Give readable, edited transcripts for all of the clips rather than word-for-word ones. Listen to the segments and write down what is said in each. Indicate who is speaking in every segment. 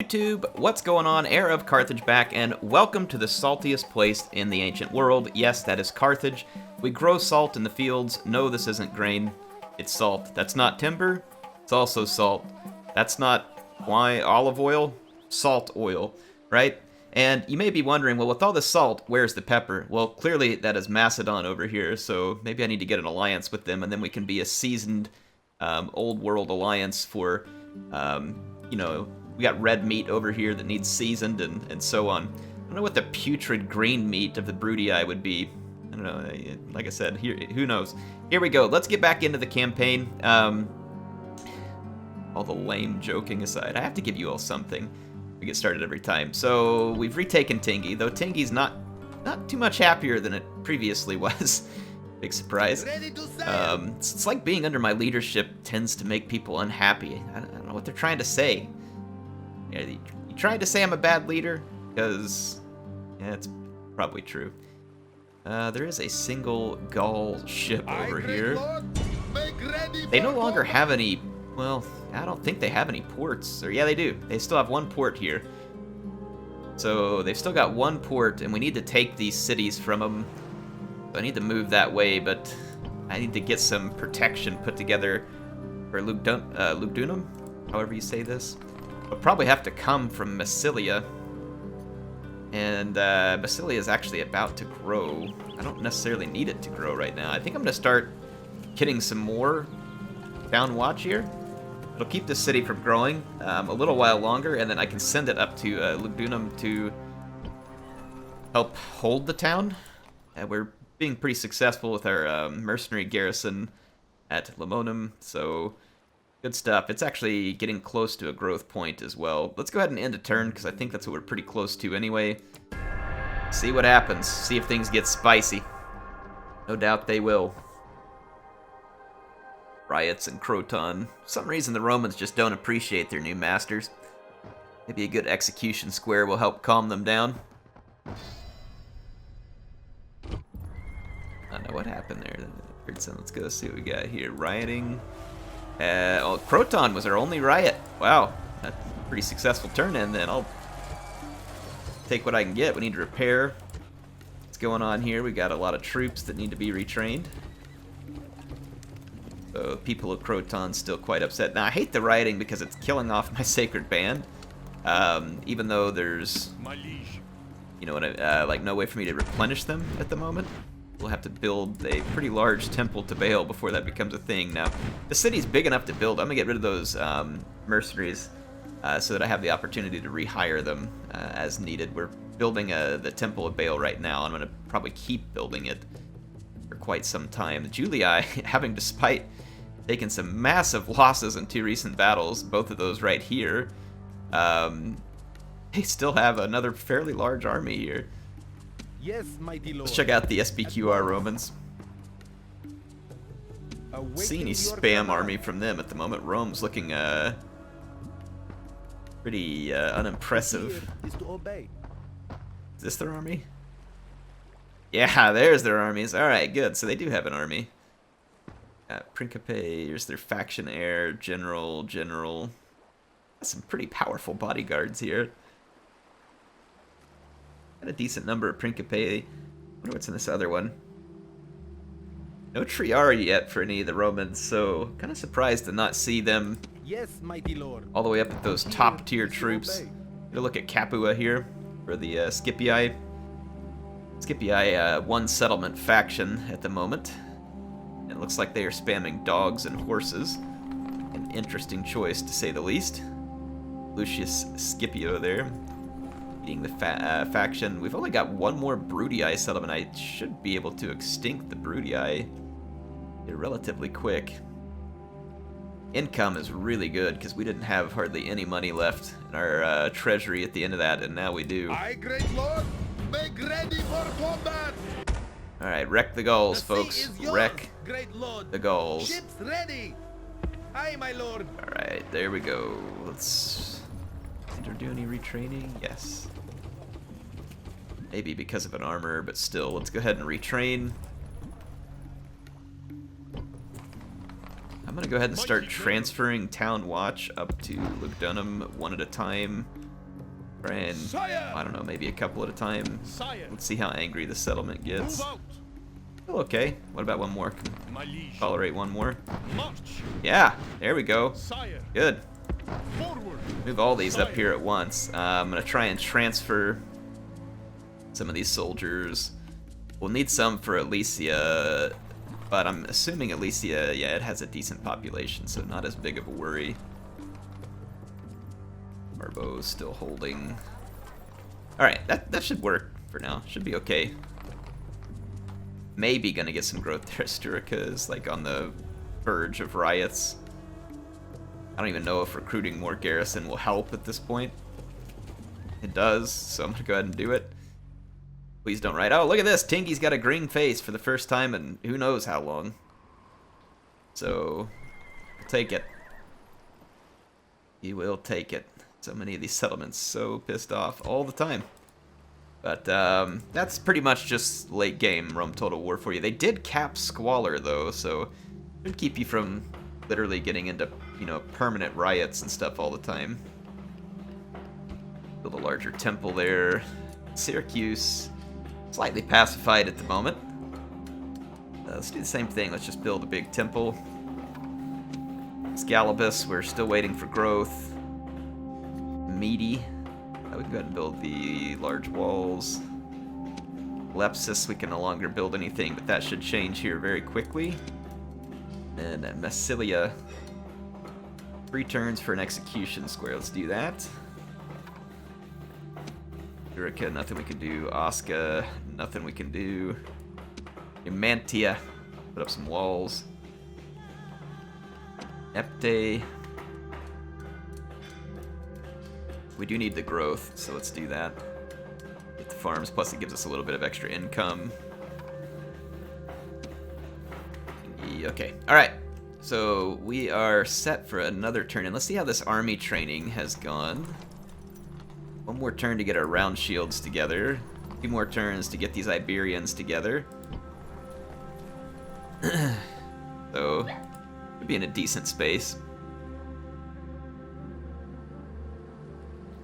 Speaker 1: YouTube, what's going on? HeirofCarthage back, and welcome to the saltiest place in the ancient world. Yes, that is Carthage. We grow salt in the fields. No, this isn't grain. It's salt. That's not timber. It's also salt. That's not olive oil. Salt oil, right? And you may be wondering, well, with all this salt, where's the pepper? Well, clearly that is Macedon over here, so maybe I need to get an alliance with them, and then we can be a seasoned old world alliance for, we got red meat over here that needs seasoned and so on. I don't know what the putrid green meat of the Brutii would be. I don't know. Like I said, here, who knows? Here we go. Let's get back into the campaign. All the lame joking aside, I have to give you all something. We get started every time. So we've retaken Tingi, though Tingi's not too much happier than it previously was. Big surprise. It's like being under my leadership tends to make people unhappy. I don't know what they're trying to say. Yeah, you trying to say I'm a bad leader? Because, yeah, it's probably true. There is a single Gaul ship over here. They no longer have any, well, I don't think they have any ports. Or yeah, they do. They still have one port here. So they've still got one port, and we need to take these cities from them. So I need to move that way, but I need to get some protection put together for Lugdunum, however you say this. I'll probably have to come from Massilia. And Massilia is actually about to grow. I don't necessarily need it to grow right now. I think I'm going to start getting some more town watch here. It'll keep this city from growing a little while longer, and then I can send it up to Lugdunum to help hold the town. We're being pretty successful with our mercenary garrison at Limonum, so good stuff. It's actually getting close to a growth point as well. Let's go ahead and end a turn, because I think that's what we're pretty close to anyway. See what happens. See if things get spicy. No doubt they will. Riots in Croton. For some reason the Romans just don't appreciate their new masters. Maybe a good execution square will help calm them down. I don't know what happened there. Let's go see what we got here. Rioting. Croton was our only riot. Wow, that's a pretty successful turn in then. I'll take what I can get. We need to repair. What's going on here? We got a lot of troops that need to be retrained. So people of Croton still quite upset. Now I hate the rioting because it's killing off my sacred band. Even though there's, like no way for me to replenish them at the moment. We'll have to build a pretty large temple to Baal before that becomes a thing. Now, the city's big enough to build. I'm going to get rid of those mercenaries so that I have the opportunity to rehire them as needed. We're building the Temple of Baal right now. I'm going to probably keep building it for quite some time. The Julii, having despite taking some massive losses in 2 recent battles, both of those right here, they still have another fairly large army here.
Speaker 2: Yes, mighty lord.
Speaker 1: Let's check out the SPQR Romans. See any spam army from them at the moment. Rome's looking pretty unimpressive. Is this their army? Yeah, there's their armies. Alright, good. So they do have an army. Principe, here's their faction heir, general. Some pretty powerful bodyguards here. Got a decent number of Principe. I wonder what's in this other one. No Triari yet for any of the Romans, so kind of surprised to not see them
Speaker 2: Yes, mighty lord.
Speaker 1: all the way up at those top tier troops. Gonna look at Capua here for the Scipii. Scipii, one settlement faction at the moment. It looks like they are spamming dogs and horses. An interesting choice to say the least. Lucius Scipio there. The faction. We've only got one more Brutii settlement. I should be able to extinct the Brutii relatively quick. Income is really good because we didn't have hardly any money left in our treasury at the end of that, and now we do.
Speaker 2: Aye, great lord, make ready for combat.
Speaker 1: All right, wreck the Gauls, folks. Wreck
Speaker 2: great lord.
Speaker 1: the Gauls.
Speaker 2: Ships ready. Aye, my lord.
Speaker 1: All right, there we go. Let's. Did we do any retraining? Yes. Maybe because of an armor, but still, let's go ahead and retrain. I'm gonna go ahead and start transferring Town Watch up to Lugdunum one at a time. Try and, I don't know, maybe a couple at a time. Let's see how angry the settlement gets. Oh, okay. What about one more? Can tolerate one more? Yeah, there we go. Good. Move all these up here at once. I'm going to try and transfer some of these soldiers. We'll need some for Alicia, but I'm assuming Alicia, yeah, it has a decent population, so not as big of a worry. Marbo's still holding. Alright, that should work for now. Should be okay. Maybe gonna get some growth there. Asturica is like on the verge of riots. I don't even know if recruiting more garrison will help at this point. It does, so I'm gonna go ahead and do it. Please don't write, oh, look at this! Tingy's got a green face for the first time in who knows how long. So, we'll take it. He will take it. So many of these settlements so pissed off all the time. But that's pretty much just late game Rome Total War for you. They did cap Squalor though, so it should keep you from literally getting into, you know, permanent riots and stuff all the time. Build a larger temple there. Syracuse, slightly pacified at the moment. Let's do the same thing. Let's just build a big temple. Scalabus, we're still waiting for growth. Meaty. We can go ahead and build the large walls. Lepsis, we can no longer build anything, but that should change here very quickly. And at Massilia, 3 turns for an execution square. Let's do that. Urica, nothing we can do. Osca, nothing we can do. Numantia, put up some walls. Epte. We do need the growth, so let's do that. Get the farms, plus it gives us a little bit of extra income. Okay, alright. So we are set for another turn, and let's see how this army training has gone. One more turn to get our round shields together. A few more turns to get these Iberians together. So, we'll be in a decent space.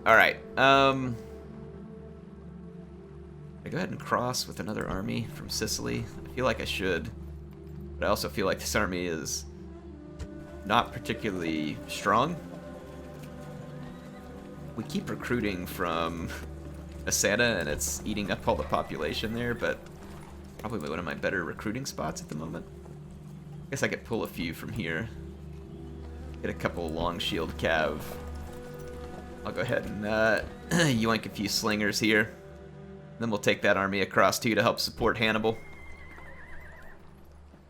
Speaker 1: Alright, I go ahead and cross with another army from Sicily? I feel like I should, but I also feel like this army is not particularly strong. We keep recruiting from Asana, and it's eating up all the population there, but probably one of my better recruiting spots at the moment. I guess I could pull a few from here. Get a couple long shield cav. I'll go ahead and yoink a few slingers here. Then we'll take that army across too to help support Hannibal.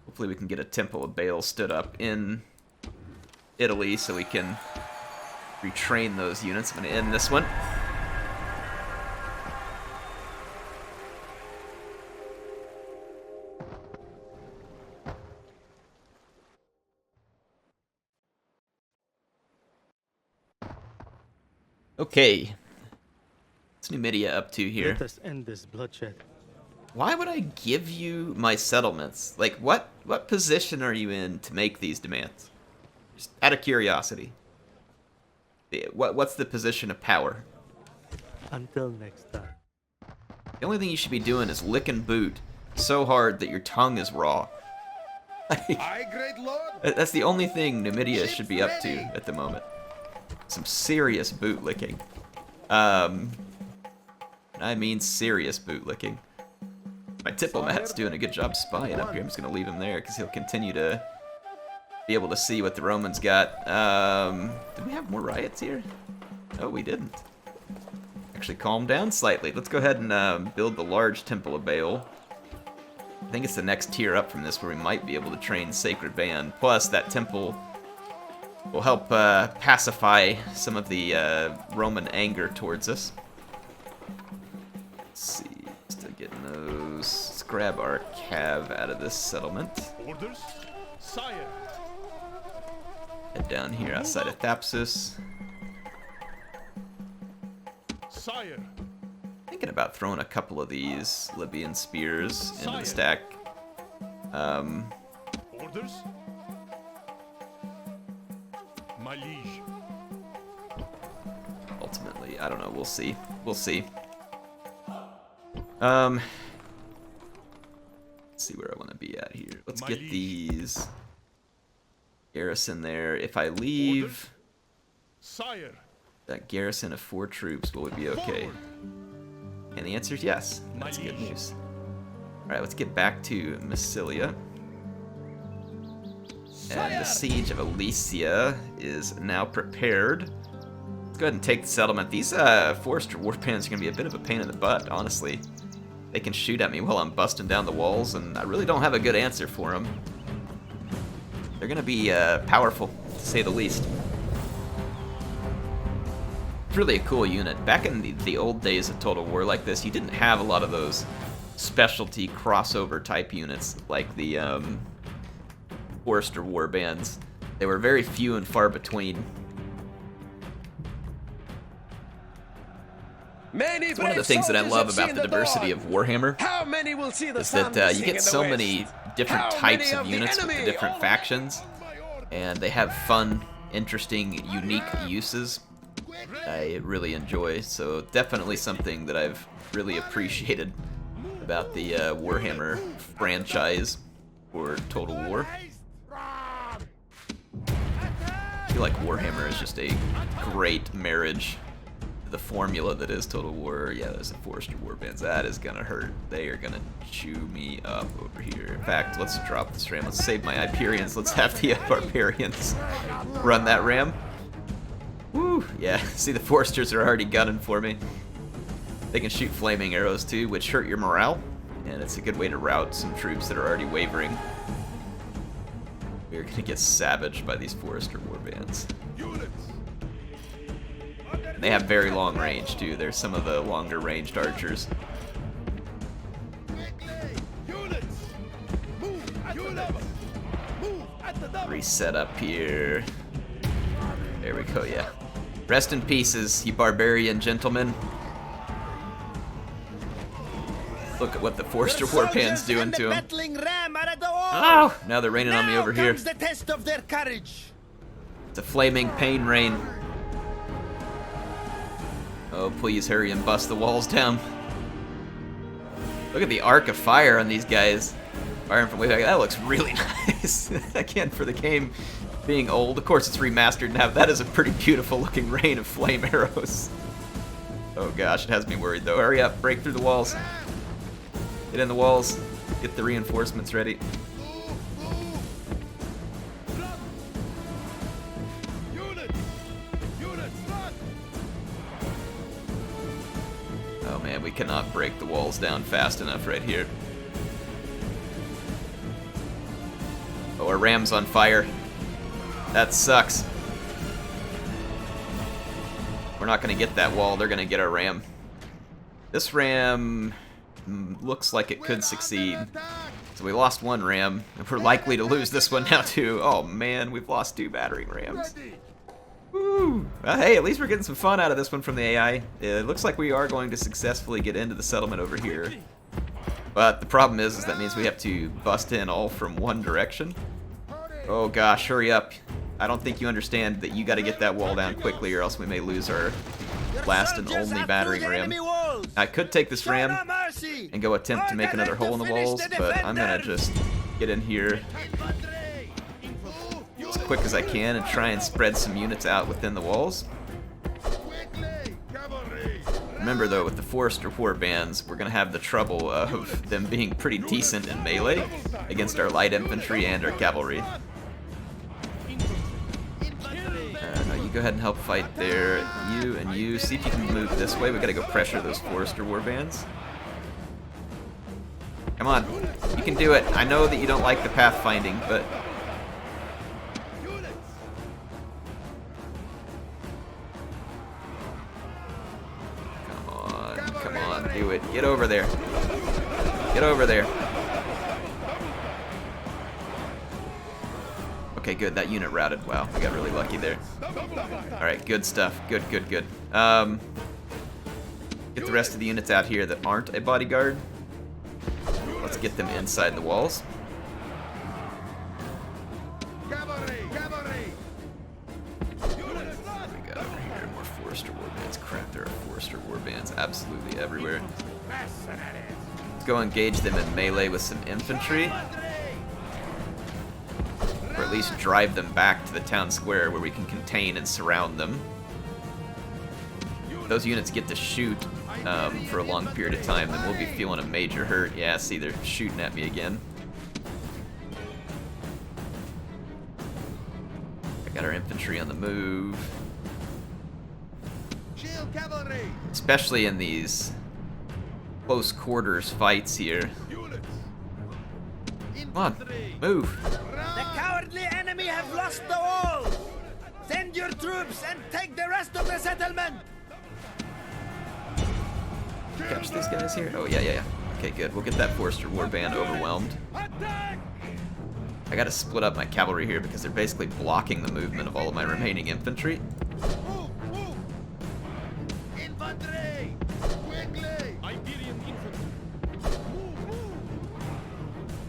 Speaker 1: Hopefully we can get a Temple of Baal stood up in Italy so we can retrain those units. I'm going to end this one. Okay. What's Numidia up to here?
Speaker 3: Let us end this bloodshed.
Speaker 1: Why would I give you my settlements? Like, what position are you in to make these demands? Just out of curiosity. What's the position of power?
Speaker 3: Until next time.
Speaker 1: The only thing you should be doing is licking boot so hard that your tongue is raw.
Speaker 2: Aye, great lord.
Speaker 1: That's the only thing Numidia should be up to at the moment. Some serious boot licking. I mean serious boot licking. My diplomat's doing a good job spying up here. I'm just going to leave him there because he'll continue to be able to see what the Romans got. Did we have more riots here? No, we didn't. Actually, calm down slightly. Let's go ahead and build the large Temple of Baal. I think it's the next tier up from this where we might be able to train Sacred Band. Plus, that temple will help pacify some of the Roman anger towards us. Let's see. Still getting those. Let's grab our cav out of this settlement.
Speaker 2: Orders, sire.
Speaker 1: Head down here outside of Thapsus.
Speaker 2: Sire.
Speaker 1: Thinking about throwing a couple of these Libyan spears into the stack.
Speaker 2: Orders. My liege.
Speaker 1: Ultimately, I don't know. We'll see. We'll see. Let's see where I want to be at here. Let's get these garrison there. If I leave
Speaker 2: Sire.
Speaker 1: that garrison of 4 troops, will it be okay? And the answer is yes. That's good news. Alright, let's get back to Massilia. And the siege of Alicia is now prepared. Let's go ahead and take the settlement. These Forester warbands are going to be a bit of a pain in the butt, honestly. They can shoot at me while I'm busting down the walls, and I really don't have a good answer for them. They're going to be powerful, to say the least. It's really a cool unit. Back in the old days of Total War like this, you didn't have a lot of those specialty crossover type units like the Forester warbands. They were very few and far between. It's one of the things that I love about the diversity of Warhammer is that you get so many different types of units with the different factions, and they have fun, interesting, unique uses I really enjoy. So definitely something that I've really appreciated about the Warhammer franchise for Total War. I feel like Warhammer is just a great marriage to the formula that is Total War. Yeah, there's the Forester warbands. That is gonna hurt. They are gonna chew me up over here. In fact, let's drop this ram. Let's save my Hyperions. Let's have the Barbarians run that ram. Woo! Yeah, see, the Foresters are already gunning for me. They can shoot flaming arrows too, which hurt your morale, and it's a good way to rout some troops that are already wavering. We're gonna get savaged by these Forester warbands. They have very long range too. They're some of the longer ranged archers. Reset up here. There we go, yeah. Rest in pieces, you barbarian gentlemen. Look at what the Forester warband's doing to him. Oh! Now they're raining on me over here.
Speaker 4: The test of their courage.
Speaker 1: It's a flaming pain rain. Oh, please hurry and bust the walls down. Look at the arc of fire on these guys. Firing from way back. That looks really nice. Again, for the game being old. Of course, it's remastered now. That is a pretty beautiful looking rain of flame arrows. Oh gosh, it has me worried though. Hurry up, break through the walls. Get in the walls. Get the reinforcements ready. Oh man, we cannot break the walls down fast enough right here. Oh, our ram's on fire. That sucks. We're not gonna get that wall, they're gonna get our ram. This ram looks like it could succeed. So we lost one ram, and we're likely to lose this one now too. Oh man, we've lost 2 battering rams. Woo! Hey, at least we're getting some fun out of this one from the AI. It looks like we are going to successfully get into the settlement over here. But the problem is that means we have to bust in all from one direction. Oh gosh, hurry up. I don't think you understand that you gotta get that wall down quickly or else we may lose our last and only battering ram. I could take this ram and go attempt to make another hole in the walls, but I'm gonna just get in here as quick as I can and try and spread some units out within the walls. Remember though, with the Forester warbands, we're gonna have the trouble of them being pretty decent in melee against our light infantry and our cavalry. No, you go ahead and help fight there. You and you, see if you can move this way. We gotta go pressure those Forester warbands. Come on, you can do it. I know that you don't like the pathfinding, but come on, do it. Get over there. Get over there. Okay, good. That unit routed. Wow, we got really lucky there. Alright, good stuff. Good, good, good. Get the rest of the units out here that aren't a bodyguard. Let's get them inside the walls. We got over here more Forester warbands. Crap, there are Forester warbands absolutely everywhere. Let's go engage them in melee with some infantry. Or at least drive them back to the town square where we can contain and surround them. If those units get to shoot for a long period of time, then we'll be feeling a major hurt. Yeah, see, they're shooting at me again. I got our infantry on the move. Especially in these close quarters fights here. Come on, move.
Speaker 4: The cowardly enemy have lost the wall. Send your troops and take the rest of the settlement.
Speaker 1: Catch these guys here. Oh, yeah. Okay, good. We'll get that Forester warband overwhelmed. I gotta split up my cavalry here because they're basically blocking the movement of all of my remaining infantry.
Speaker 2: Infantry! Quickly! Iberian infantry!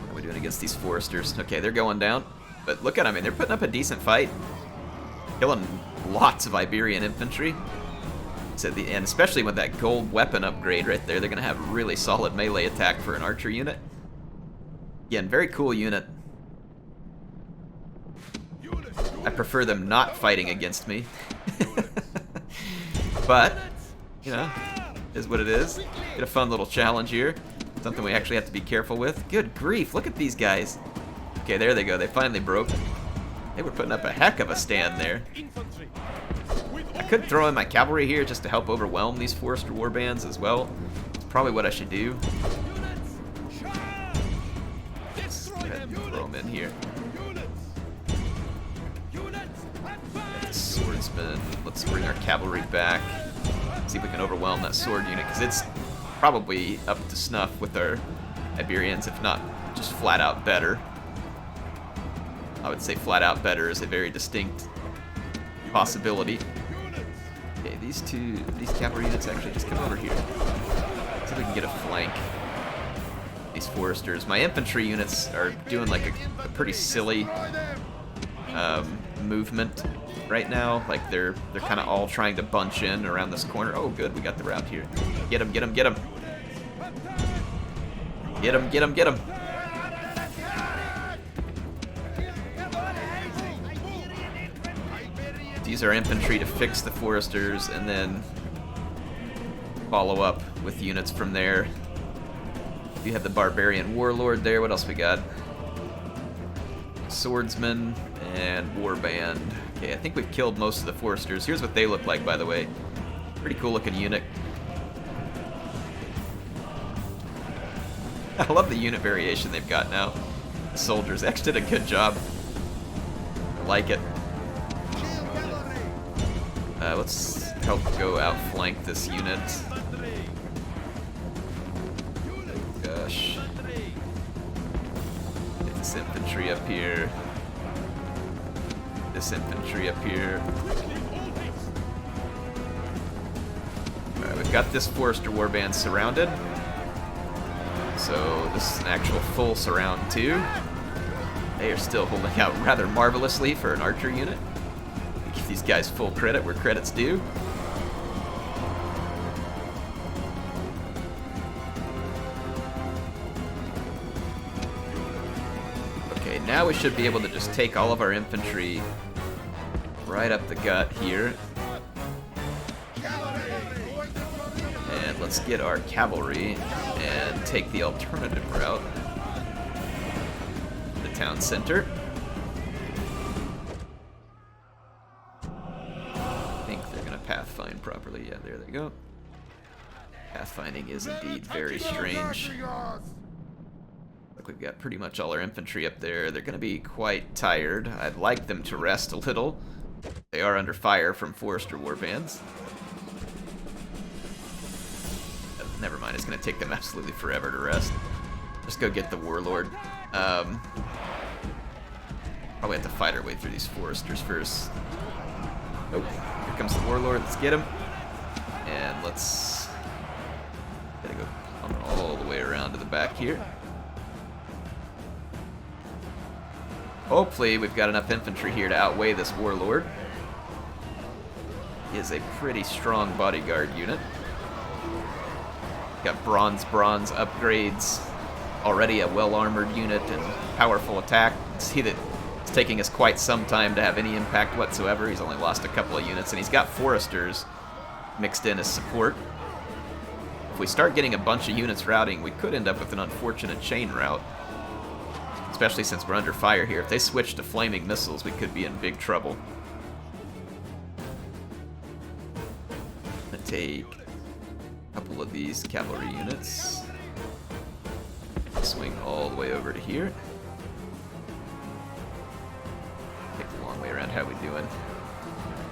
Speaker 1: What are we doing against these Foresters? Okay, they're going down. But look at them, I mean, they're putting up a decent fight. Killing lots of Iberian infantry. So and especially with that gold weapon upgrade right there, they're going to have really solid melee attack for an archer unit. Again, very cool unit. I prefer them not fighting against me. But, you know, is what it is. Get a fun little challenge here. Something we actually have to be careful with. Good grief, look at these guys. Okay, there they go. They finally broke. They were putting up a heck of a stand there. I could throw in my cavalry here just to help overwhelm these Forester warbands as well. It's probably what I should do. Let's go ahead and throw them in here. Swordsman. Let's bring our cavalry back. See if we can overwhelm that sword unit, because it's probably up to snuff with our Iberians, if not just flat out better. I would say flat out better is a very distinct possibility. Okay, these cavalry units actually just come over here. See if we can get a flank. These Foresters. My infantry units are doing like a pretty silly movement right now. Like they're kind of all trying to bunch in around this corner. Oh, good, we got the route here. Get him, get him, get him. Get him, get him, get him. Use our infantry to fix the Foresters and then follow up with units from there. You have the Barbarian Warlord there. What else we got? Swordsman and Warband. Okay, I think we've killed most of the Foresters. Here's what they look like, by the way. Pretty cool looking unit. I love the unit variation they've got now. The soldiers actually did a good job. I like it. Let's help go outflank this unit. Oh gosh. Get this infantry up here. This infantry up here. Alright, we've got this Forester warband surrounded. So this is an actual full surround too. They are still holding out rather marvelously for an archer unit. Give these guys full credit where credit's due. Okay, now we should be able to just take all of our infantry right up the gut here. And let's get our cavalry and take the alternative route. The town center. Pathfind properly. Yeah, there they go. Pathfinding is indeed very strange. Look, we've got pretty much all our infantry up there. They're going to be quite tired. I'd like them to rest a little. They are under fire from Forester warbands. Never mind, it's going to take them absolutely forever to rest. Just go get the Warlord. Probably have to fight our way through these Foresters first. Nope. Here comes the Warlord. Let's get him. And let's... Gotta go all the way around to the back here. Hopefully we've got enough infantry here to outweigh this Warlord. He is a pretty strong bodyguard unit. Got bronze upgrades. Already a well-armored unit and powerful attack. See that it's taking us quite some time to have any impact whatsoever. He's only lost a couple of units, and he's got foresters mixed in as support. If we start getting a bunch of units routing, we could end up with an unfortunate chain rout. Especially since we're under fire here. If they switch to flaming missiles, we could be in big trouble. I'm gonna take a couple of these cavalry units. Swing all the way over to here. Take the long way around. How we doing?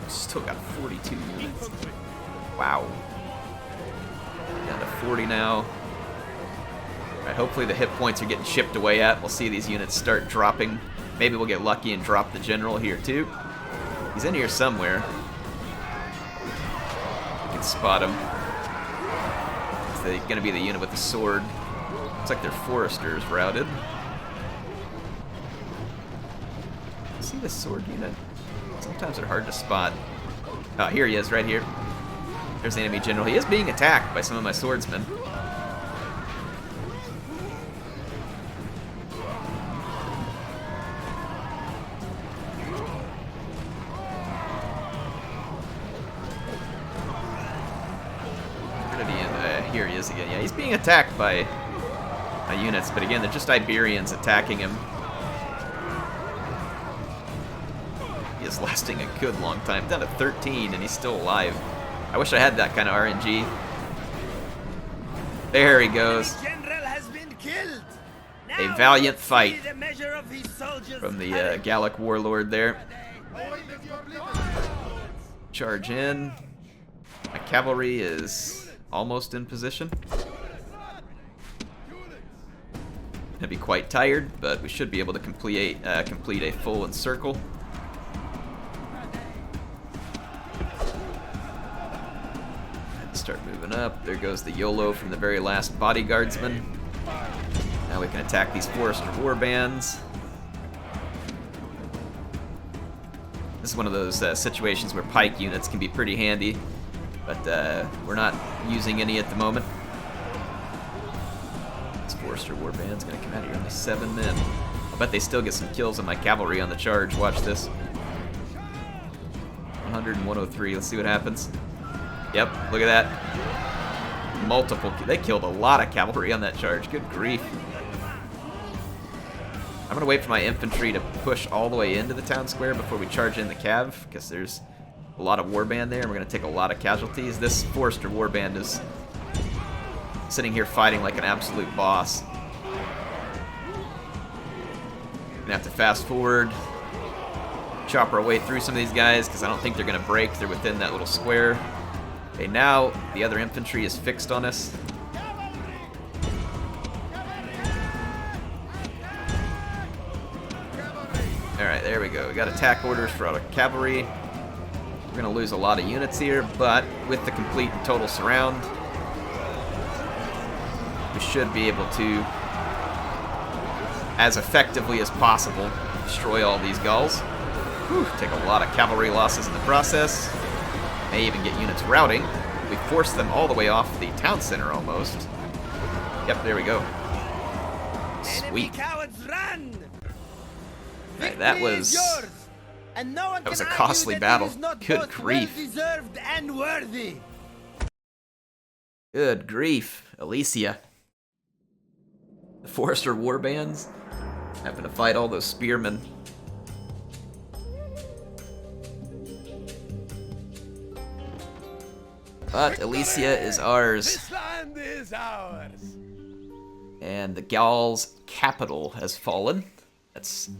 Speaker 1: Still got 42 units. Wow. Down to 40 now. Alright, hopefully the hit points are getting chipped away at. We'll see these units start dropping. Maybe we'll get lucky and drop the general here too. He's in here somewhere. We can spot him. It's going to be the unit with the sword. Looks like their foresters routed. See the sword unit? Sometimes they're hard to spot. Oh, here he is, right here. There's the enemy general. He is being attacked by some of my swordsmen. Where did he end? Here he is again. Yeah, he's being attacked by units, but again, they're just Iberians attacking him. He is lasting a good long time. Down to 13, and he's still alive. I wish I had that kind of RNG. There he goes. A valiant fight from the Gallic warlord there. Charge in. My cavalry is almost in position. Gonna be quite tired, but we should be able to complete a full encircle. Start moving up. There goes the YOLO from the very last bodyguardsman. Now we can attack these Forester warbands. This is one of those situations where pike units can be pretty handy, but we're not using any at the moment. Forester warband's gonna come out here, only 7 men. I bet they still get some kills on my cavalry on the charge. Watch this. 100 and 103. Let's see what happens. Yep, look at that. Multiple. They killed a lot of cavalry on that charge. Good grief. I'm gonna wait for my infantry to push all the way into the town square before we charge in the cav, because there's a lot of warband there, and we're gonna take a lot of casualties. This Forester warband is sitting here fighting like an absolute boss. Gonna have to fast forward, chop our way through some of these guys, because I don't think they're gonna break. They're within that little square. Okay, now the other infantry is fixed on us. Alright, there we go. We got attack orders for our cavalry. We're gonna lose a lot of units here, but with the complete and total surround, we should be able to, as effectively as possible, destroy all these Gauls. Whew, take a lot of cavalry losses in the process. May even get units routing. We force them all the way off the town center almost. Yep, there we go. Sweet. Right, that was a costly battle. Good grief. Good grief, Alicia. The Forester warbands having to fight all those spearmen. But Alicia is ours.
Speaker 2: This land is ours.
Speaker 1: And the Gauls' capital has fallen. That's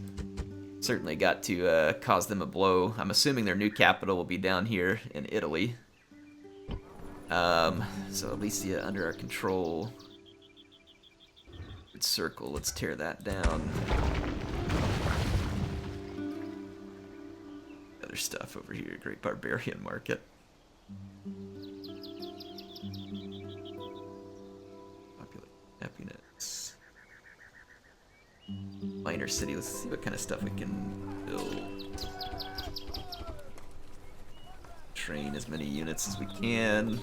Speaker 1: certainly got to cause them a blow. I'm assuming their new capital will be down here in Italy. So Alicia under our control. Good circle. Let's tear that down. Other stuff over here. Great Barbarian Market. Happiness. Minor city. Let's see what kind of stuff we can build. Train as many units as we can.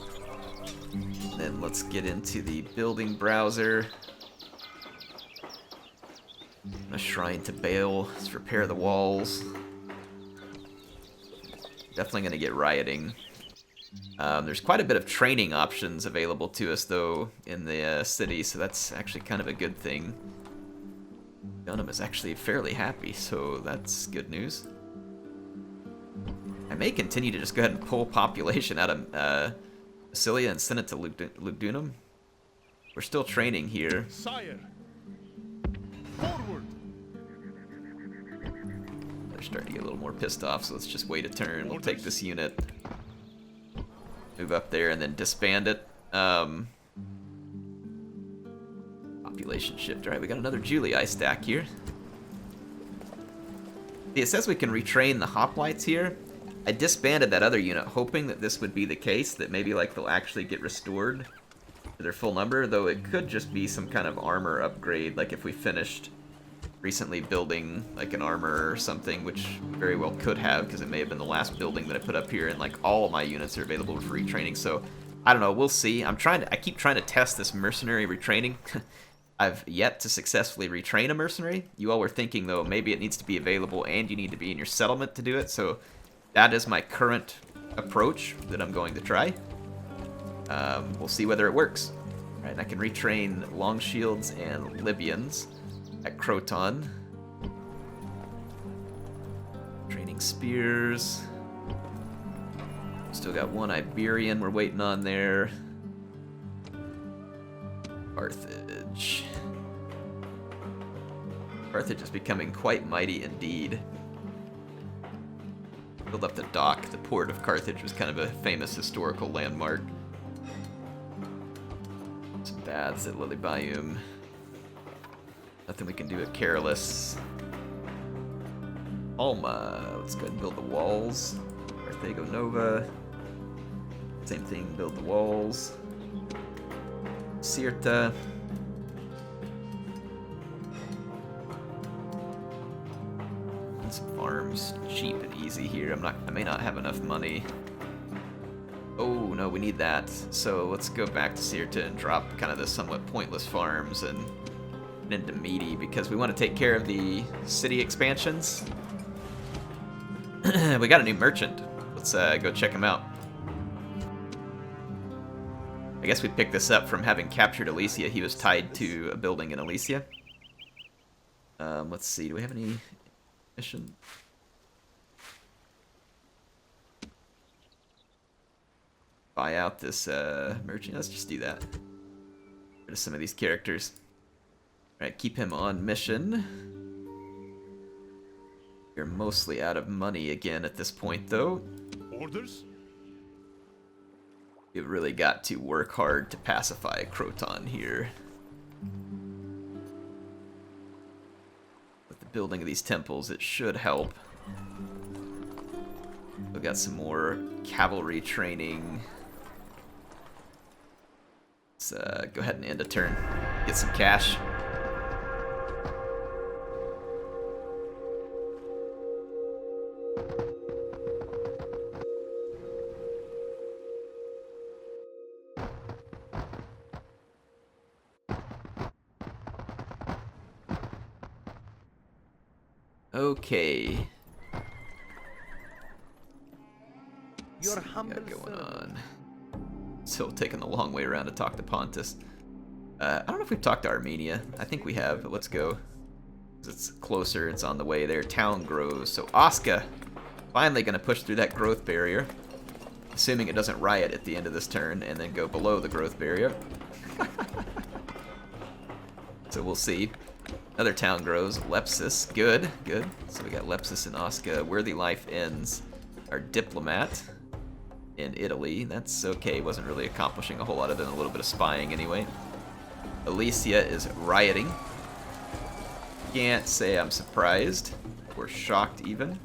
Speaker 1: And then And let's get into the building browser. A shrine to Baal. Let's repair the walls. Definitely going to get rioting. There's quite a bit of training options available to us, though, in the city, so that's actually kind of a good thing. Dunham is actually fairly happy, so that's good news. I may continue to just go ahead and pull population out of Alicia and send it to Lugdunum. We're still training here.
Speaker 2: Sire, forward.
Speaker 1: They're starting to get a little more pissed off, so let's just wait a turn. We'll take this unit, move up there, and then disband it. Population shift. Alright, we got another Julii stack here. See, it says we can retrain the hoplites here. I disbanded that other unit, hoping that this would be the case, that maybe like they'll actually get restored to their full number, though it could just be some kind of armor upgrade, like if we finished recently building like an armor or something, which very well could have, because it may have been the last building that I put up here, and like all of my units are available for retraining, so I don't know, we'll see. I keep trying to test this mercenary retraining. I've yet to successfully retrain a mercenary. You all were thinking, though, maybe it needs to be available and you need to be in your settlement to do it, so that is my current approach that I'm going to try. We'll see whether it works. All right, and I can retrain Longshields and Libyans at Croton. Training Spears. Still got one Iberian we're waiting on there. Carthage. Carthage is becoming quite mighty indeed. Build up the dock. The port of Carthage was kind of a famous historical landmark. Some baths at Lily Bayum. Nothing we can do at Carolus. Alma. Let's go ahead and build the walls. Carthago Nova. Same thing, build the walls. Cirta. And some farms, cheap and easy here. I may not have enough money. Oh no, we need that. So let's go back to Cirta and drop kind of the somewhat pointless farms and into meaty, because we want to take care of the city expansions. We got a new merchant. Let's go check him out. I guess we picked this up from having captured Alicia. He was tied to a building in Alicia. Let's see, do we have any mission? Buy out this merchant. Let's just do that. Get rid of some of these characters. Alright, keep him on mission. You're mostly out of money again at this point, though.
Speaker 2: Orders?
Speaker 1: You've really got to work hard to pacify Croton here. With the building of these temples, it should help. We've got some more cavalry training. Let's go ahead and end a turn. Get some cash. Okay.
Speaker 4: Your
Speaker 1: What's
Speaker 4: humble
Speaker 1: got going
Speaker 4: servant.
Speaker 1: on? Still taking the long way around to talk to Pontus. I don't know if we've talked to Armenia. I think we have, but let's go. It's closer, it's on the way there. Town grows. So Osca, finally going to push through that growth barrier. Assuming it doesn't riot at the end of this turn and then go below the growth barrier. So we'll see. Another town grows. Lepsis. Good, good. So we got Lepsis and Osca. Worthy Life ends. Our diplomat in Italy. That's okay. Wasn't really accomplishing a whole lot other than a little bit of spying anyway. Alicia is rioting. Can't say I'm surprised or shocked even.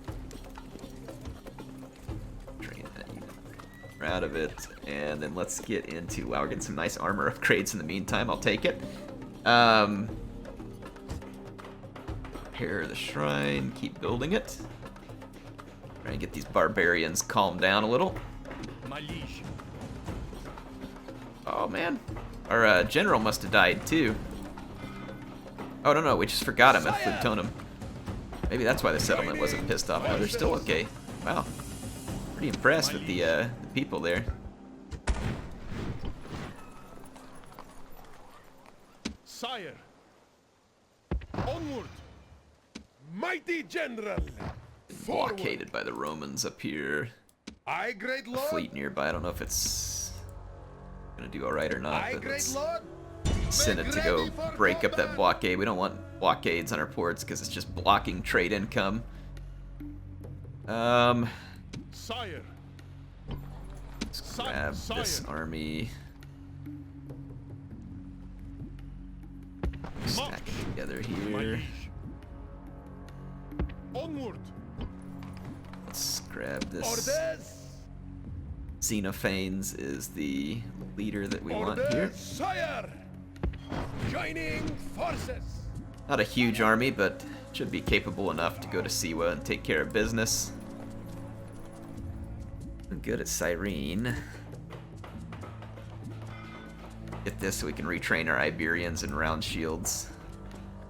Speaker 1: Drain that unit. We're out of it. And then let's get into... Wow, we're getting some nice armor upgrades in the meantime. I'll take it. Repair the shrine. Keep building it. Try and get these barbarians calmed down a little.
Speaker 2: My liege.
Speaker 1: Oh man, our general must have died too. Oh no, we just forgot him at Plutonum. Maybe that's why the settlement wasn't pissed off. No, they're still okay. Wow, pretty impressed with the people there.
Speaker 2: Sire, onward, mighty general.
Speaker 1: Blockaded by the Romans up here.
Speaker 2: I, great
Speaker 1: A
Speaker 2: lord.
Speaker 1: fleet nearby. I don't know if it's gonna do all right or not.
Speaker 2: I,
Speaker 1: But
Speaker 2: great
Speaker 1: let's
Speaker 2: lord.
Speaker 1: send it to go break up that blockade. We don't want blockades on our ports because it's just blocking trade income.
Speaker 2: Sire.
Speaker 1: Let's grab this army. Stack it together here.
Speaker 2: Onward.
Speaker 1: Let's grab this.
Speaker 2: Orders.
Speaker 1: Xenophanes is the leader that we want
Speaker 2: Orders,
Speaker 1: here.
Speaker 2: sire. Joining forces.
Speaker 1: Not a huge army, but should be capable enough to go to Siwa and take care of business. I'm good at Cyrene. Get this so we can retrain our Iberians and round shields.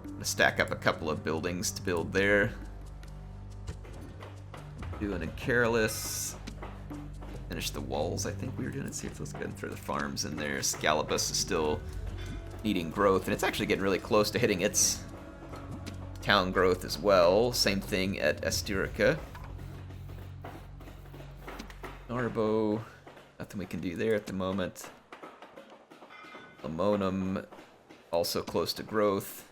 Speaker 1: I'm gonna stack up a couple of buildings to build there. Doing in Carolus. Finish the walls, I think we were doing it. See if let's go ahead and throw the farms in there. Scalabus is still needing growth, and it's actually getting really close to hitting its town growth as well. Same thing at Asturica. Narbo, nothing we can do there at the moment. Lamonum, also close to growth.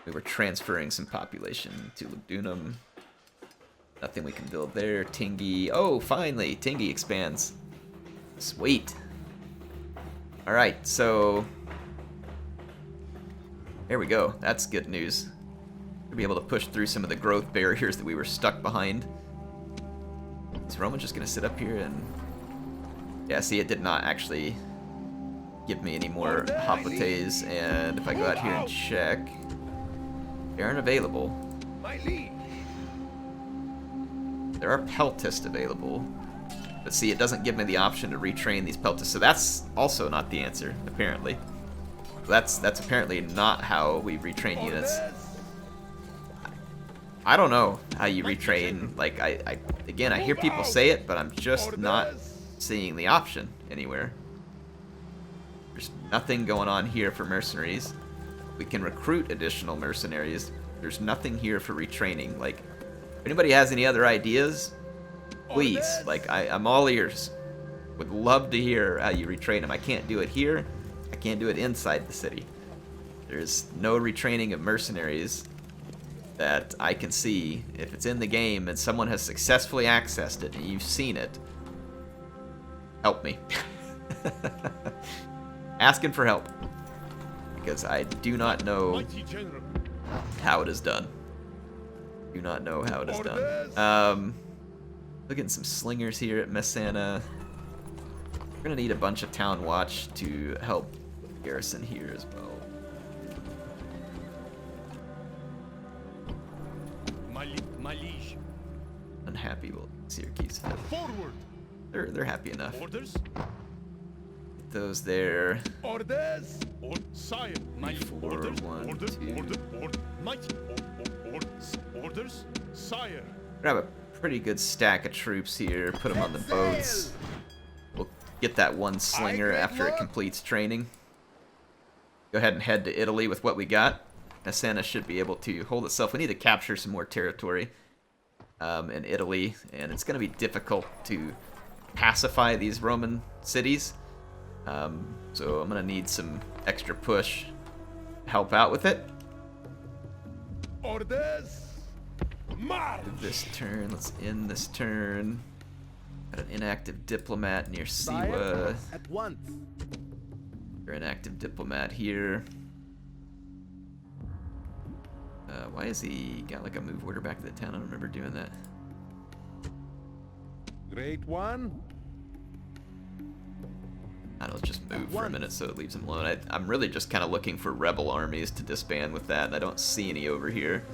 Speaker 1: We were transferring some population to Lugdunum. Nothing we can build there. Tingi, oh, finally, Tingi expands. Sweet. Alright, so there we go. That's good news. We'll be able to push through some of the growth barriers that we were stuck behind. Is Roman just gonna sit up here and... Yeah, see, it did not actually give me any more hoplites, and if I go out here and check, they aren't available.
Speaker 2: My liege.
Speaker 1: There are peltists available, but see, it doesn't give me the option to retrain these peltists, so that's also not the answer, apparently. That's apparently not how we retrain units. I don't know how you retrain. Like, again, I hear people say it, but I'm just not seeing the option anywhere. There's nothing going on here for mercenaries. We can recruit additional mercenaries. There's nothing here for retraining. Like, if anybody has any other ideas, please. Like, I'm all ears. Would love to hear how you retrain them. I can't do it here. I can't do it inside the city. There's no retraining of mercenaries that I can see. If it's in the game and someone has successfully accessed it and you've seen it, help me. Asking for help. Because I do not know how it is done. Do not know how it is done. Look at some slingers here at Messana. We're gonna need a bunch of town watch to help garrison here as well.
Speaker 2: My liege.
Speaker 1: Unhappy with Syracuse.
Speaker 2: Forward.
Speaker 1: They're happy enough.
Speaker 2: Orders.
Speaker 1: Get those there.
Speaker 2: Orders. Sire. My
Speaker 1: Four,
Speaker 2: orders.
Speaker 1: one,
Speaker 2: Order.
Speaker 1: two.
Speaker 2: Order. Mighty. Orders. Sire.
Speaker 1: Grab a pretty good stack of troops here. Put them on the boats. We'll get that one slinger after it completes training. Go ahead and head to Italy with what we got. Messana should be able to hold itself. We need to capture some more territory in Italy, and it's going to be difficult to pacify these Roman cities. So I'm going to need some extra push to help out with it.
Speaker 2: Orders. March.
Speaker 1: This turn, let's end this turn. Got an inactive diplomat near Siwa.
Speaker 4: At once.
Speaker 1: You're an active diplomat here. Why has he got like a move order back to the town? I don't remember doing that.
Speaker 2: Great one.
Speaker 1: I don't know, let's just move for a minute so it leaves him alone. I'm really just kind of looking for rebel armies to disband with that, and I don't see any over here.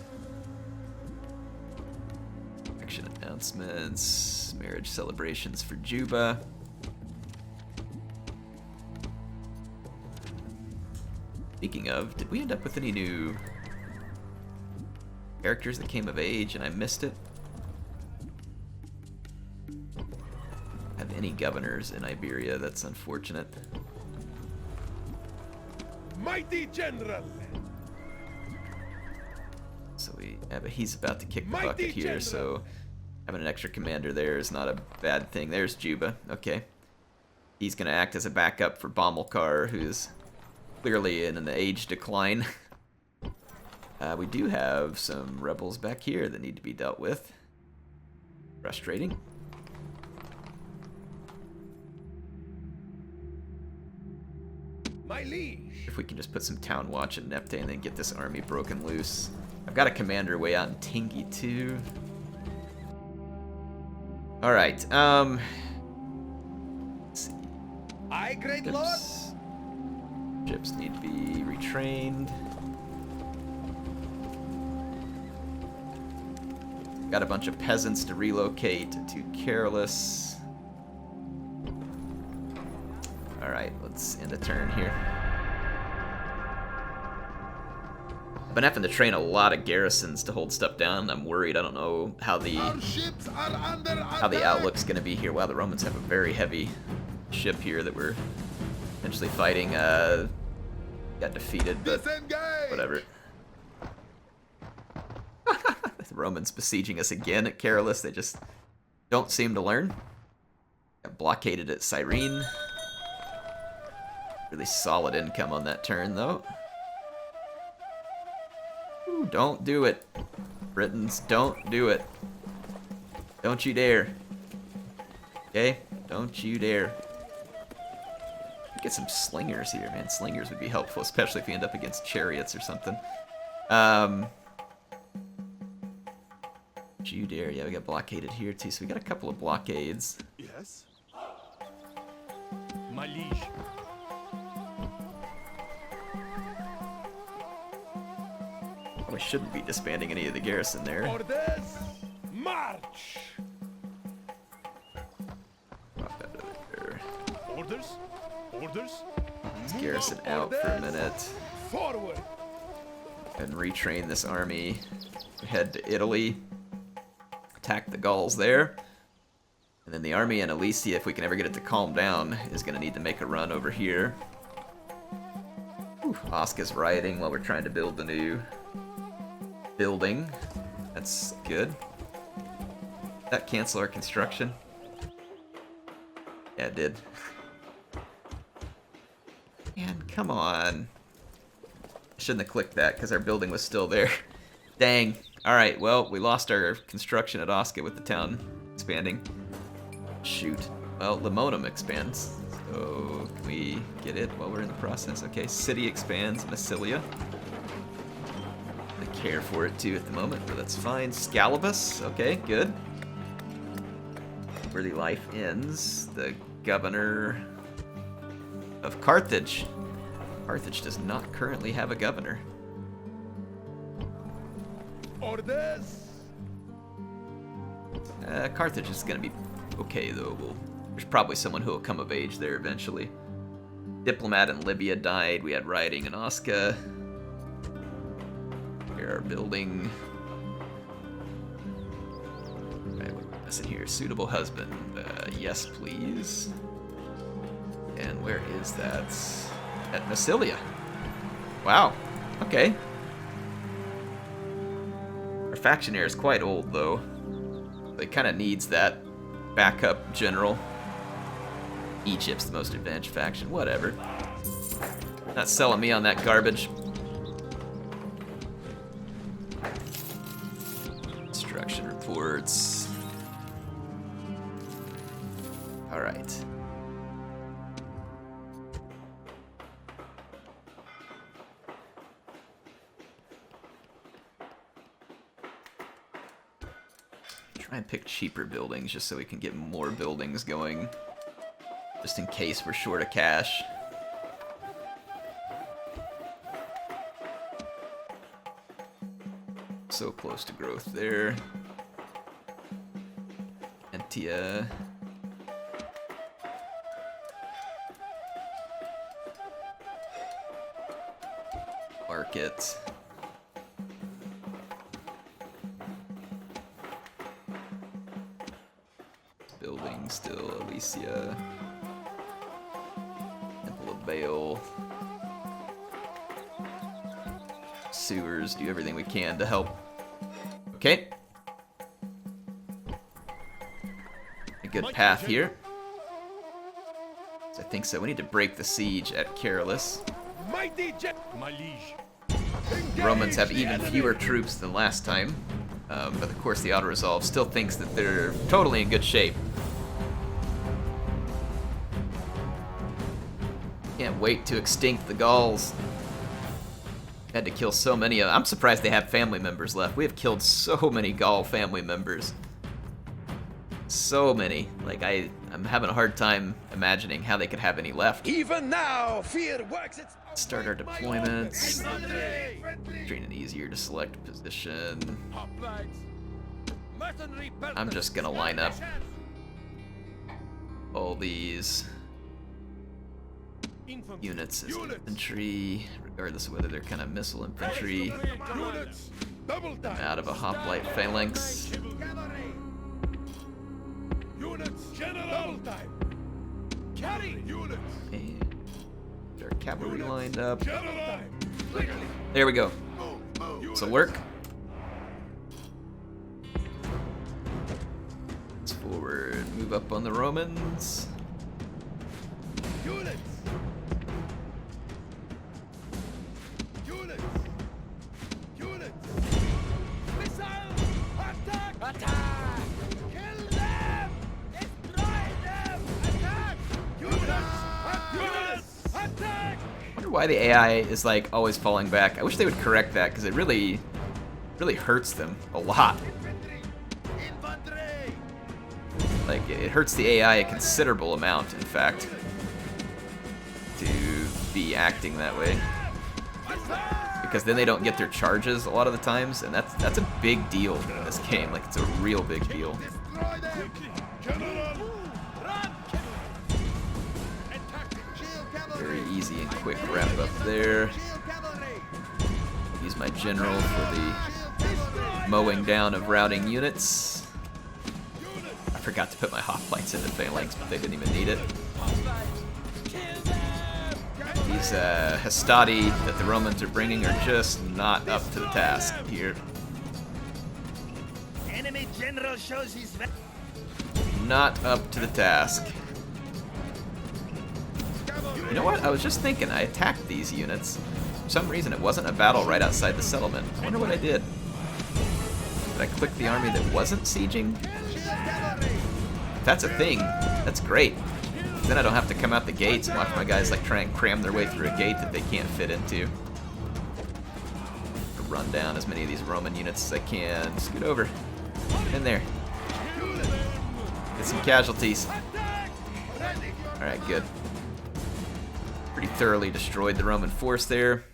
Speaker 1: Action announcements, marriage celebrations for Juba. Speaking of, did we end up with any new characters that came of age and I missed it? Have any governors in Iberia? That's unfortunate.
Speaker 2: Mighty general.
Speaker 1: So but he's about to kick the
Speaker 2: Mighty
Speaker 1: bucket here,
Speaker 2: general.
Speaker 1: so having an extra commander there is not a bad thing. There's Juba. Okay. He's going to act as a backup for Bommelkar, who's clearly in an age decline. We do have some rebels back here that need to be dealt with. Frustrating.
Speaker 2: My liege.
Speaker 1: If we can just put some town watch in Nepte and then get this army broken loose. I've got a commander way out in Tingi too. Alright, let's see.
Speaker 2: Aye, great lord.
Speaker 1: Ships need to be retrained. Got a bunch of peasants to relocate to Careless. Alright, let's end a turn here. I've been having to train a lot of garrisons to hold stuff down. I'm worried. I don't know how the
Speaker 2: Our ships are under attack.
Speaker 1: outlook's going to be here. Wow, the Romans have a very heavy ship here that we're potentially fighting. Got defeated, but
Speaker 2: Disengage.
Speaker 1: whatever. The Romans besieging us again at Carolus. They just don't seem to learn. Got blockaded at Cyrene. Really solid income on that turn, though. Ooh, don't do it. Britons, don't do it. Don't you dare. Okay? Don't you dare. Get some slingers here, man. Slingers would be helpful, especially if you end up against chariots or something. Don't you dare. Yeah, we got blockaded here, too, so we got a couple of blockades.
Speaker 2: Yes.
Speaker 5: My liege.
Speaker 1: We shouldn't be disbanding any of the garrison there.
Speaker 2: Orders. March.
Speaker 1: Drop that over there.
Speaker 5: Orders? Orders?
Speaker 1: Let's garrison out for a minute.
Speaker 2: Forward.
Speaker 1: And retrain this army. Head to Italy. Attack the Gauls there. And then the army in Alesia, if we can ever get it to calm down, is going to need to make a run over here. Oska's rioting while we're trying to build the new building. That's good. Did that cancel our construction? Yeah, it did. Man, come on. I shouldn't have clicked that because our building was still there. Dang. Alright, well, we lost our construction at Oska with the town expanding. Shoot. Well, Limonum expands. So, can we get it while we're in the process? Okay, city expands, Massilia. I care for it too at the moment, but that's fine. Scalibus, okay, good. Where the life ends, the governor of Carthage. Carthage does not currently have a governor.
Speaker 2: Orders.
Speaker 1: Carthage is going to be okay, though. There's probably someone who will come of age there eventually. Diplomat in Libya died. We had rioting in Oska. Here our building. Alright, what's in here? Suitable husband. Yes, please. And where is that? At Massilia. Wow. Okay. Our faction here is quite old, though. It kind of needs that backup general. Egypt's the most advanced faction. Whatever. Not selling me on that garbage. Construction reports. Alright. Try and pick cheaper buildings just so we can get more buildings going. Just in case we're short of cash. So close to growth there. Antia. market. Building still, Alicia. Temple of Baal. Sewers, do everything we can to help. Okay. A good path here. I think so. We need to break the siege at Carolus.
Speaker 5: My liege.
Speaker 1: The Romans have even fewer troops than last time. But of course the auto-resolve still thinks that they're totally in good shape. Can't wait to extinct the Gauls. Had to kill so many of them. I'm surprised they have family members left. We have killed so many Gaul family members. So many. Like, I'm having a hard time imagining how they could have any left.
Speaker 4: Even now, fear works its
Speaker 1: Start our deployments. Train an easier to select position. I'm just gonna line up all these units as infantry, regardless of whether they're kind of missile infantry. Out of a hoplite phalanx. Okay. Get our cavalry lined up. There we go. This'll work. Let's forward. Move up on the Romans. Why the AI is like always falling back. I wish they would correct that because it really hurts them a lot. Like it hurts the AI a considerable amount, in fact, to be acting that way. Because then they don't get their charges a lot of the times, and that's a big deal in this game. Like it's a real big deal. Very easy and quick wrap up there. Use my general for the mowing down of routing units. I forgot to put my hoplites in the phalanx, but they didn't even need it. These Hastati that the Romans are bringing are just not up to the task here.
Speaker 4: enemy general shows his
Speaker 1: Not up to the task. You know what? I was just thinking, I attacked these units. For some reason, it wasn't a battle right outside the settlement. I wonder what I did. Did I click the army that wasn't sieging? If that's a thing, that's great. Then I don't have to come out the gates and watch my guys like try and cram their way through a gate that they can't fit into. Run down as many of these Roman units as I can. Scoot over. In there. Get some casualties. Alright, good. Pretty thoroughly destroyed the Roman force there.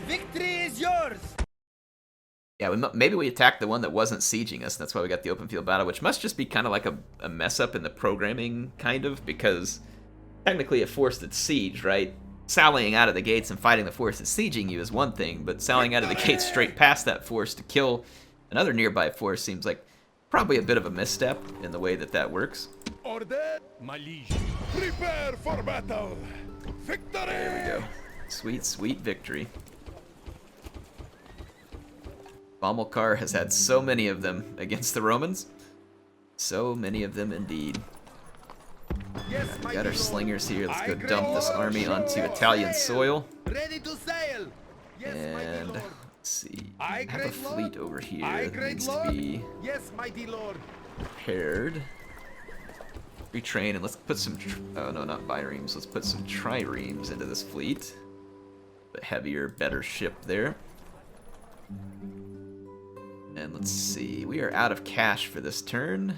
Speaker 4: victory is yours.
Speaker 1: Yeah, maybe we attacked the one that wasn't sieging us, and that's why we got the open field battle, which must just be kind of like a mess up in the programming, kind of, because technically a force that's siege, right? Sallying out of the gates and fighting the force that's sieging you is one thing, but sallying out of the gates straight past that force to kill another nearby force seems like probably a bit of a misstep in the way that that works.
Speaker 2: Order,
Speaker 5: My liege.
Speaker 2: prepare for battle. Victory!
Speaker 1: There we go. Sweet, sweet victory. Bomilcar has had so many of them against the Romans. So many of them indeed.
Speaker 2: Yes,
Speaker 1: We got our slingers here. Let's go dump this army onto Italian soil.
Speaker 2: Ready to sail. Yes,
Speaker 1: And
Speaker 2: mighty lord.
Speaker 1: let's see.
Speaker 2: I,
Speaker 1: I have a
Speaker 2: great
Speaker 1: fleet
Speaker 2: lord.
Speaker 1: over here
Speaker 2: I,
Speaker 1: that
Speaker 2: great
Speaker 1: needs to
Speaker 2: lord.
Speaker 1: be
Speaker 2: Yes, mighty lord.
Speaker 1: repaired. Retrain, and let's put some. Oh no, not biremes. Let's put some triremes into this fleet. The heavier, better ship there. And let's see. We are out of cash for this turn.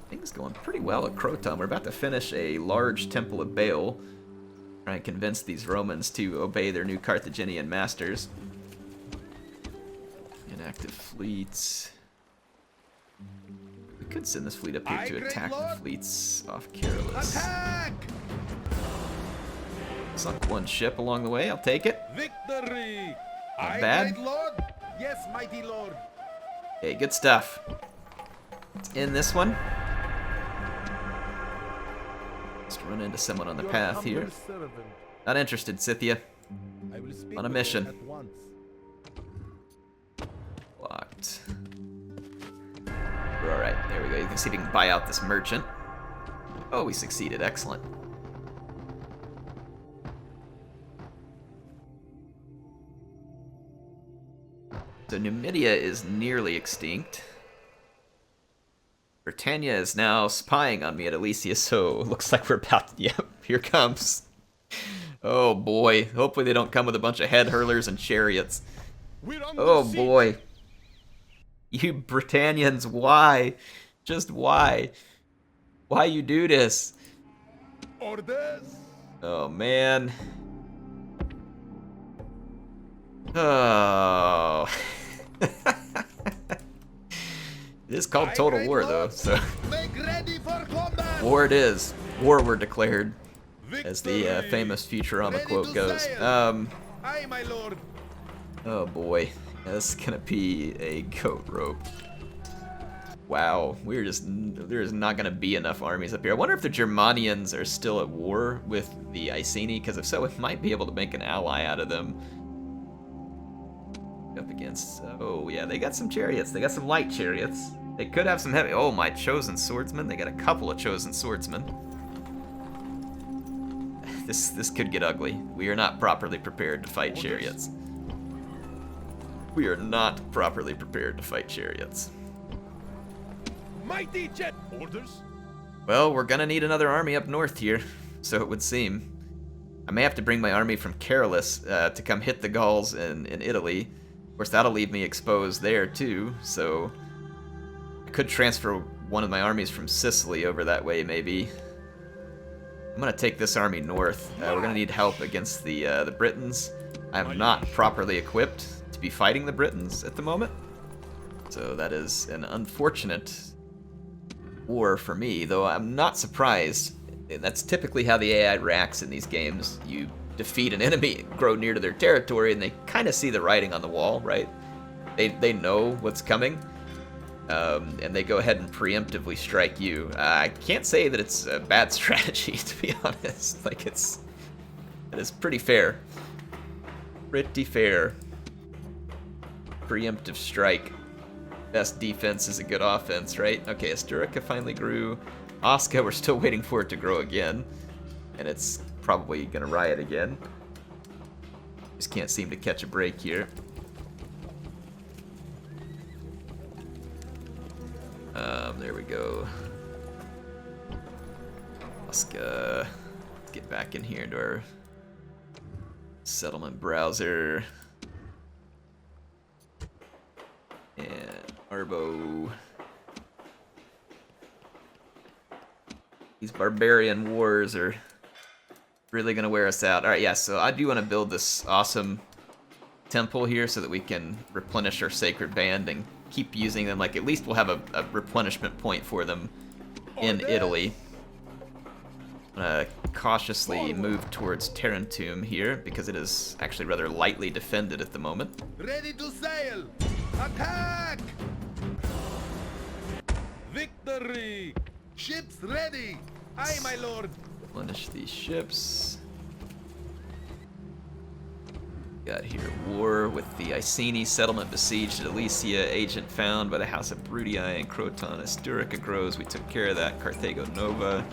Speaker 1: Things going pretty well at Croton. We're about to finish a large Temple of Baal. Try and convince these Romans to obey their new Carthaginian masters. Inactive fleets. We could send this fleet up here to
Speaker 2: Aye, great
Speaker 1: attack the
Speaker 2: lord.
Speaker 1: fleets off Carolus.
Speaker 2: Attack!
Speaker 1: Sunk one ship along the way. I'll take it.
Speaker 2: Victory!
Speaker 1: Not bad.
Speaker 2: Great lord? Yes, mighty lord.
Speaker 1: Okay, good stuff. Let's end this one. Just run into someone on the path here. Not interested, Scythia.
Speaker 2: I will speak
Speaker 1: On a
Speaker 2: with
Speaker 1: mission.
Speaker 2: them at once.
Speaker 1: Locked. We're alright, there we go. You can see if you can buy out this merchant. Oh, we succeeded. Excellent. So Numidia is nearly extinct. Britannia is now spying on me at Alicia, so it looks like we're about to... Yep, here comes. Oh boy. Hopefully they don't come with a bunch of head hurlers and chariots. Oh boy. You Britannians, why? Just why? Why you do this?
Speaker 2: Orders?
Speaker 1: Oh man. Oh. It is called Total War though, so
Speaker 2: Make ready for combat.
Speaker 1: war it is. War were declared, as the
Speaker 2: Victory!
Speaker 1: famous Futurama
Speaker 2: Ready
Speaker 1: quote
Speaker 2: to
Speaker 1: goes.
Speaker 2: sail. Aye, my lord.
Speaker 1: Oh boy, yeah, this is gonna be a goat rope. Wow, there's not gonna be enough armies up here. I wonder if the Germanians are still at war with the Iceni, because if so, we might be able to make an ally out of them. Up against, oh yeah, they got some chariots. They got some light chariots. They could have some heavy. Oh, my chosen swordsmen. They got a couple of chosen swordsmen. This could get ugly. We are not properly prepared to fight chariots. We are not properly prepared to fight chariots.
Speaker 5: Mighty jet. Orders?
Speaker 1: Well, we're gonna need another army up north here, so it would seem. I may have to bring my army from Carolus to come hit the Gauls in Italy. Of course, that'll leave me exposed there too, so I could transfer one of my armies from Sicily over that way, maybe. I'm gonna take this army north. We're gonna need help against the Britons. I'm not properly equipped to be fighting the Britons at the moment, so that is an unfortunate war for me, though I'm not surprised. That's typically how the AI reacts in these games. You defeat an enemy, grow near to their territory, and they kind of see the writing on the wall, right? They know what's coming, and they go ahead and preemptively strike you. I can't say that it's a bad strategy, to be honest. Like, it is pretty fair. Pretty fair. Preemptive strike. Best defense is a good offense, right? Okay, Asturica finally grew. Osca, we're still waiting for it to grow again, and it's probably gonna riot again. Just can't seem to catch a break here. There we go. Osca, let's get back in here into our settlement browser. And Arbo. These barbarian wars are really gonna wear us out. Alright, yeah, so I do want to build this awesome temple here so that we can replenish our sacred band and keep using them. Like, at least we'll have a replenishment point for them in Italy. I'm gonna cautiously move towards Tarentum here because it is actually rather lightly defended at the moment.
Speaker 2: Ready to sail. Attack. Victory. Ships ready. Aye, my lord.
Speaker 1: Replenish these ships. Got here war with the Iceni, settlement besieged at Alesia, agent found by the House of Brudii and Croton. Asturica grows, we took care of that. Carthago Nova,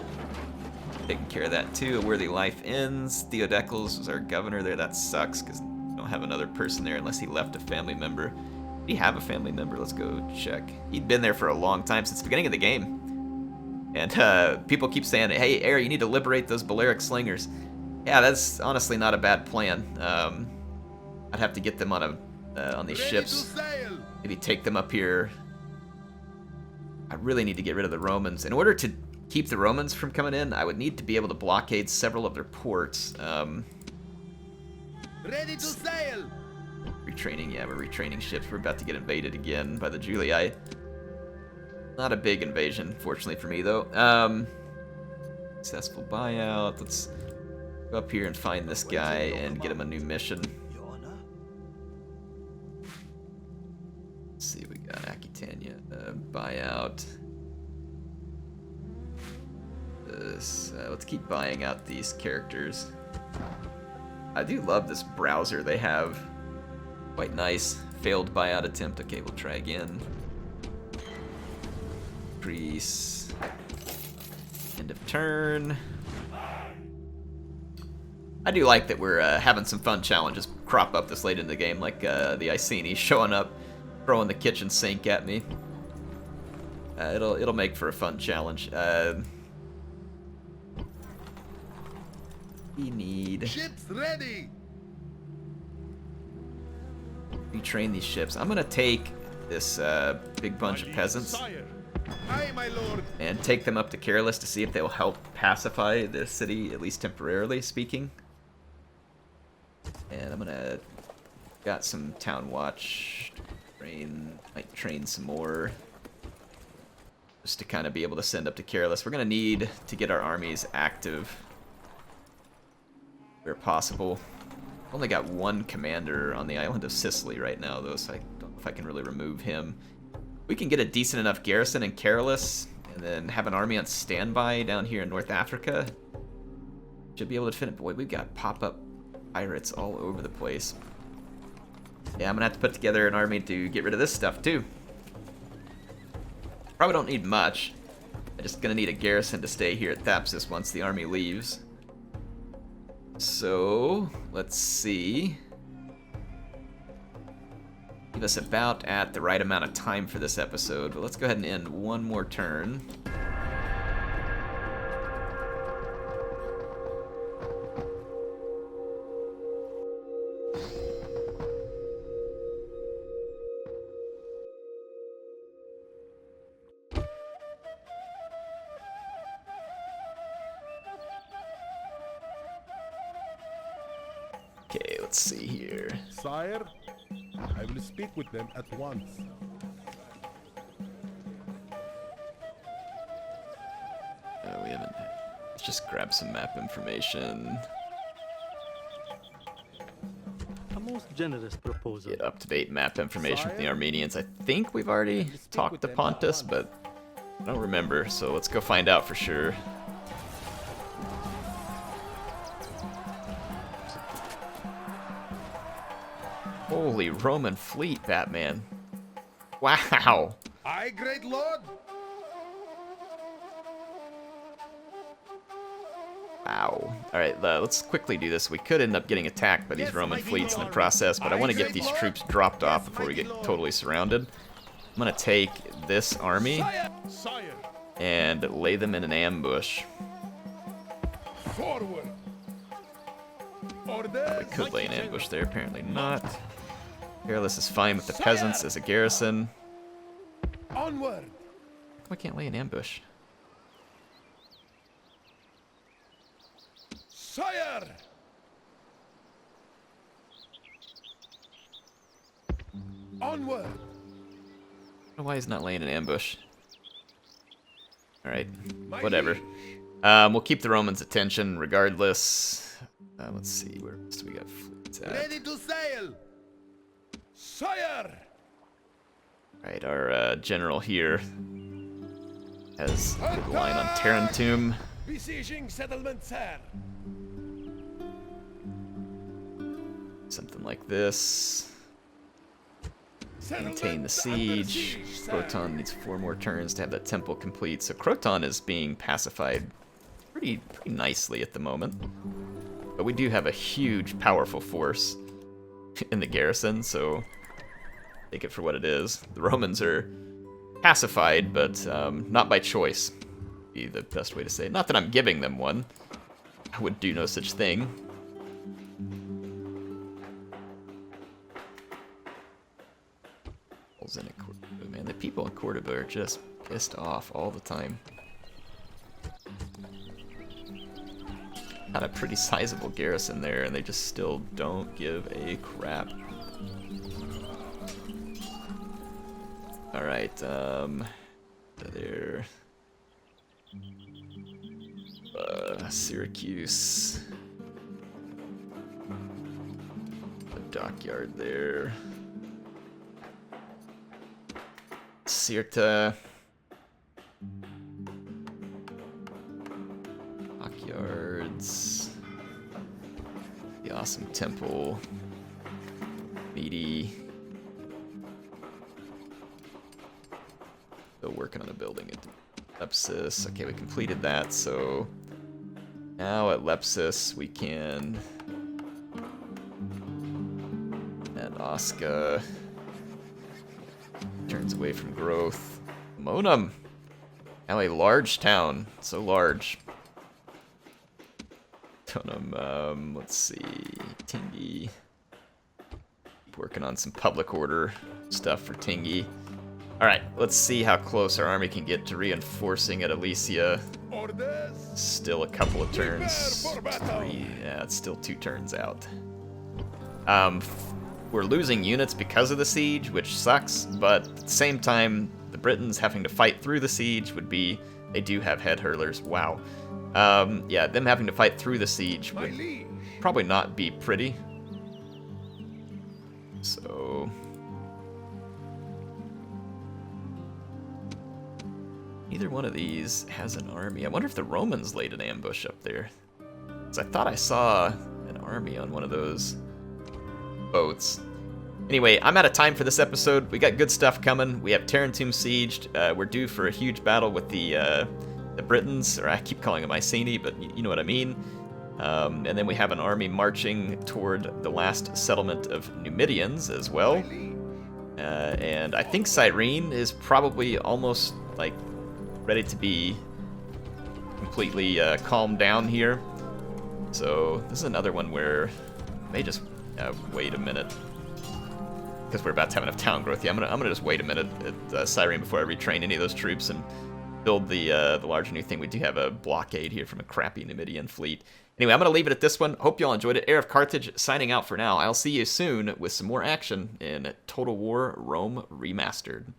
Speaker 1: taking care of that too. A worthy life ends. Theodecles was our governor there. That sucks because we don't have another person there unless he left a family member. Did he have a family member? Let's go check. He'd been there for a long time, since the beginning of the game. And people keep saying, hey, Air, you need to liberate those Balearic slingers. Yeah, that's honestly not a bad plan. I'd have to get them on these ships. Maybe take them up here. I really need to get rid of the Romans. In order to keep the Romans from coming in, I would need to be able to blockade several of their ports.
Speaker 2: Ready to sail.
Speaker 1: Retraining, yeah, we're retraining ships. We're about to get invaded again by the Julii. Not a big invasion, fortunately for me, though. Successful buyout. Let's Go up here and find this guy and get him a new mission. Let's see, we got Aquitania, buyout. Let's keep buying out these characters. I do love this browser they have. Quite nice. Failed buyout attempt. Okay, we'll try again. Increase. End of turn. I do like that we're having some fun challenges crop up this late in the game, like the Iceni showing up, throwing the kitchen sink at me. It'll make for a fun challenge. We need
Speaker 2: Ships ready.
Speaker 1: retrain these ships. I'm gonna take this big bunch of peasants
Speaker 5: Sire.
Speaker 2: Aye, my lord.
Speaker 1: and take them up to Careless to see if they will help pacify the city, at least temporarily speaking. And I'm gonna got some town watch. Might train some more. Just to kind of be able to send up to Careless. We're gonna need to get our armies active where possible. Only got one commander on the island of Sicily right now, though, so I don't know if I can really remove him. We can get a decent enough garrison in Careless, and then have an army on standby down here in North Africa. Should be able to defend it. Boy, we've got pop-up pirates all over the place. Yeah, I'm gonna have to put together an army to get rid of this stuff, too. Probably don't need much. I'm just gonna need a garrison to stay here at Thapsus once the army leaves. So, let's see. Give us about at the right amount of time for this episode, but let's go ahead and end one more turn. Okay, let's see here.
Speaker 2: Sire, I will speak with them at once.
Speaker 1: We haven't. Let's just grab some map information.
Speaker 3: A most generous proposal.
Speaker 1: Get up-to-date map information from the Armenians. I think we've already talked to Pontus, but I don't remember, so let's go find out for sure. Holy Roman fleet, Batman. Wow.
Speaker 2: Aye, great lord.
Speaker 1: Wow. Alright, let's quickly do this. We could end up getting attacked by these Roman fleets in the process, but I want to get these troops dropped off before we get totally surrounded. I'm going to take this army
Speaker 5: Sire.
Speaker 1: and lay them in an ambush.
Speaker 5: Forward.
Speaker 1: We
Speaker 5: Orders.
Speaker 1: could lay an ambush there, apparently not. Careless is fine with the peasants as a garrison.
Speaker 5: Onward.
Speaker 1: Why can't lay an ambush?
Speaker 5: Sire. Onward.
Speaker 1: I don't know why he's not laying an ambush. Alright, whatever. We'll keep the Romans' attention regardless. Let's see, where else do we got fleets at?
Speaker 2: Ready to sail.
Speaker 5: Sire.
Speaker 1: Right, our general here has a good line on Tarentum.
Speaker 5: Besieging settlement, sir.
Speaker 1: Something like this. Maintain the siege. Croton needs 4 more turns to have that temple complete. So Croton is being pacified pretty nicely at the moment. But we do have a huge, powerful force in the garrison, so take it for what it is. The Romans are pacified, but not by choice. Be the best way to say it. Not that I'm giving them one. I would do no such thing. Man, the people in Cordoba are just pissed off all the time. Got a pretty sizable garrison there, and they just still don't give a crap. Alright, there. Syracuse. dockyard there. Sirta. Dockyards. The awesome temple. Meaty. Still working on a building at Lepsis. Okay, we completed that, so now at Lepsis we can and Osca turns away from growth. Monum! Now a large town. So large. Tonum, let's see. Tingy. Keep working on some public order stuff for Tingy. Alright, let's see how close our army can get to reinforcing at Alicia.
Speaker 5: Orders.
Speaker 1: Still a couple of turns.
Speaker 5: Prepare for battle.
Speaker 1: 3, yeah, it's still 2 turns out. We're losing units because of the siege, which sucks, but at the same time, the Britons having to fight through the siege would be... They do have head hurlers, wow. Yeah, them having to fight through the siege
Speaker 5: My
Speaker 1: would
Speaker 5: liege.
Speaker 1: probably not be pretty. So... Neither one of these has an army. I wonder if the Romans laid an ambush up there. Because I thought I saw an army on one of those boats. Anyway, I'm out of time for this episode. We got good stuff coming. We have Tarentum sieged. We're due for a huge battle with the Britons, or I keep calling them Iceni, but you know what I mean. And then we have an army marching toward the last settlement of Numidians as well. And I think Cyrene is probably almost like ready to be completely calmed down here. So this is another one where I may just wait a minute, because we're about to have enough town growth. Yeah, I'm gonna just wait a minute at Cyrene before I retrain any of those troops and build the larger new thing. We do have a blockade here from a crappy Numidian fleet. Anyway, I'm gonna leave it at this one. Hope you all enjoyed it. HeirofCarthage signing out for now. I'll see you soon with some more action in Total War Rome Remastered.